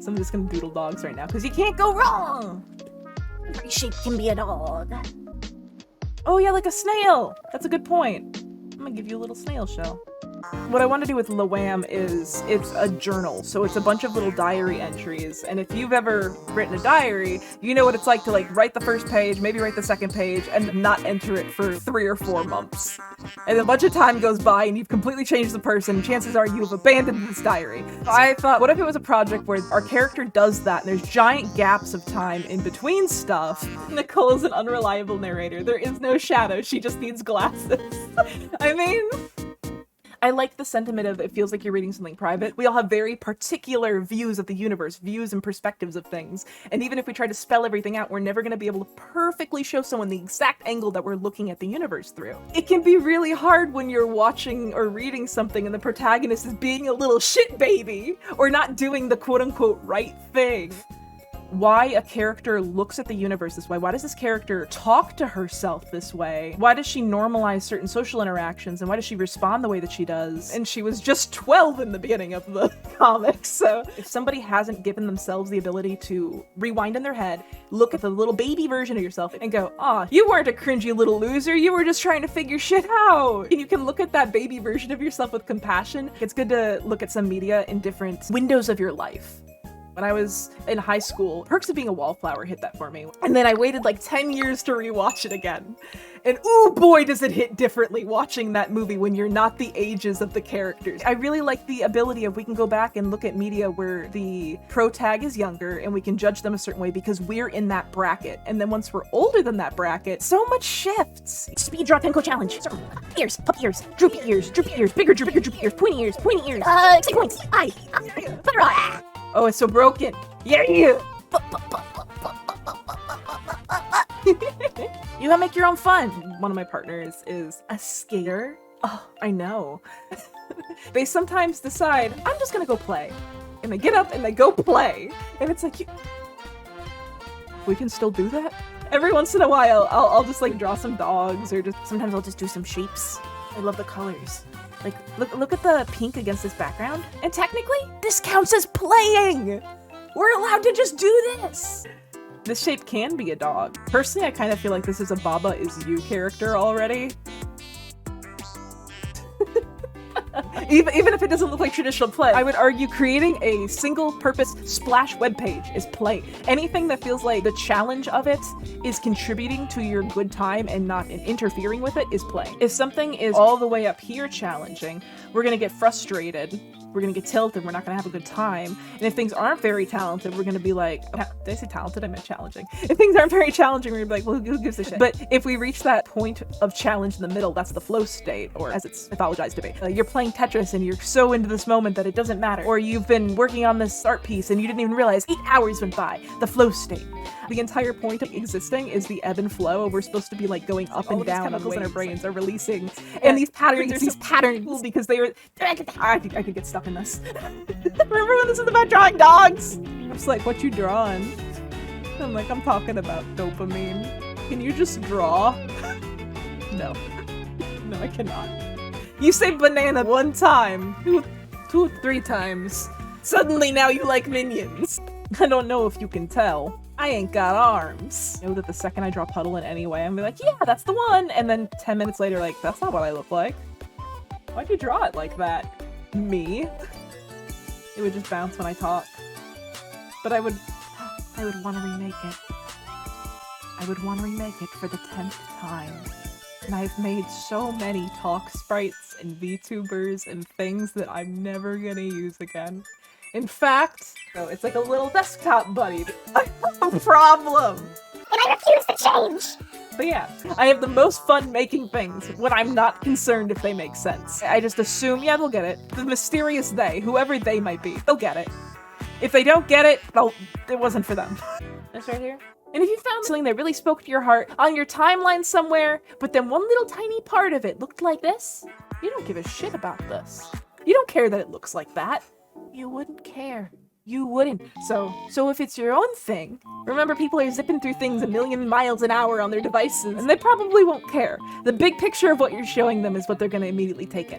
So I'm just gonna doodle dogs right now, because you can't go wrong! Every shape can be a dog. Oh yeah, like a snail! That's a good point. I'm gonna give you a little snail shell. What I want to do with Lawam is, it's a journal, so it's a bunch of little diary entries, and if you've ever written a diary, you know what it's like to like write the first page, maybe write the second page, and not enter it for 3 or 4 months. And a bunch of time goes by and you've completely changed the person, chances are you've abandoned this diary. I thought, what if it was a project where our character does that and there's giant gaps of time in between stuff? Nicole is an unreliable narrator. There is no shadow, she just needs glasses. I mean... I like the sentiment of it feels like you're reading something private. We all have very particular views of the universe, views and perspectives of things. And even if we try to spell everything out, we're never going to be able to perfectly show someone the exact angle that we're looking at the universe through. It can be really hard when you're watching or reading something and the protagonist is being a little shit baby or not doing the quote-unquote right thing. Why a character looks at the universe this way. Why does this character talk to herself this way? Why does she normalize certain social interactions, and why does she respond the way that she does? And she was just 12 in the beginning of the comics, so if somebody hasn't given themselves the ability to rewind in their head, look at the little baby version of yourself and go, "Ah, you weren't a cringy little loser, you were just trying to figure shit out." And you can look at that baby version of yourself with compassion. It's good to look at some media in different windows of your life. When I was in high school, Perks of Being a Wallflower hit that for me. And then I waited like 10 years to rewatch it again. And ooh boy does it hit differently watching that movie when you're not the ages of the characters. I really like the ability of we can go back and look at media where the protag is younger and we can judge them a certain way because we're in that bracket. And then once we're older than that bracket, so much shifts. Speed draw Tenko challenge. Ears, pup ears, droopy ears, bigger droopy ears, pointy ears, 6 points. Eye. Oh, it's so broken. Yeah, yeah. You gotta make your own fun. One of my partners is a skater. Oh, I know. They sometimes decide, I'm just gonna go play. And they get up and they go play. And it's like, we can still do that? Every once in a while, I'll just like draw some dogs or just, sometimes I'll just do some shapes. I love the colors. Like, look at the pink against this background. And technically, this counts as playing! We're allowed to just do this! This shape can be a dog. Personally, I kind of feel like this is a Baba Is You character already. Even if it doesn't look like traditional play, I would argue creating a single-purpose splash webpage is play. Anything that feels like the challenge of it is contributing to your good time and not interfering with it is play. If something is all the way up here challenging, we're gonna get frustrated, we're gonna get tilted, we're not gonna have a good time. And if things aren't very talented, we're gonna be like, oh, did I say talented? I meant challenging. If things aren't very challenging, we're gonna be like, well, who gives a shit? But if we reach that point of challenge in the middle, that's the flow state, or as it's mythologized to be. You're playing Tetris and you're so into this moment that it doesn't matter. Or you've been working on this art piece and you didn't even realize 8 hours went by. The flow state. The entire point of existing is the ebb and flow. We're supposed to be like going up and down. Chemicals in our brains are releasing. And these patterns are these patterns because they were, I could get stuck in this. Remember when this is about drawing dogs? I'm just like, what you drawing? I'm like, I'm talking about dopamine. Can you just draw? No. No, I cannot. You say banana one time, two, 3 times. Suddenly now you like minions. I don't know if you can tell. I ain't got arms. I know that the second I draw Puddle in any way, I'm gonna be like, yeah, that's the one. And then 10 minutes later, like, that's not what I look like. Why'd you draw it like that? Me? It would just bounce when I talk. But I would want to remake it. I would want to remake it for the 10th time. And I've made so many talk sprites and VTubers and things that I'm never gonna use again. In fact, no, it's like a little desktop buddy. I have a problem! And I refuse to change! But yeah, I have the most fun making things when I'm not concerned if they make sense. I just assume, yeah, they'll get it. The mysterious they, whoever they might be, they'll get it. If they don't get it, it wasn't for them. This right here. And if you found something that really spoke to your heart on your timeline somewhere, but then one little tiny part of it looked like this, you don't give a shit about this. You don't care that it looks like that. You wouldn't care. You wouldn't. So if it's your own thing, remember people are zipping through things 1,000,000 miles an hour on their devices, and they probably won't care. The big picture of what you're showing them is what they're gonna immediately take in.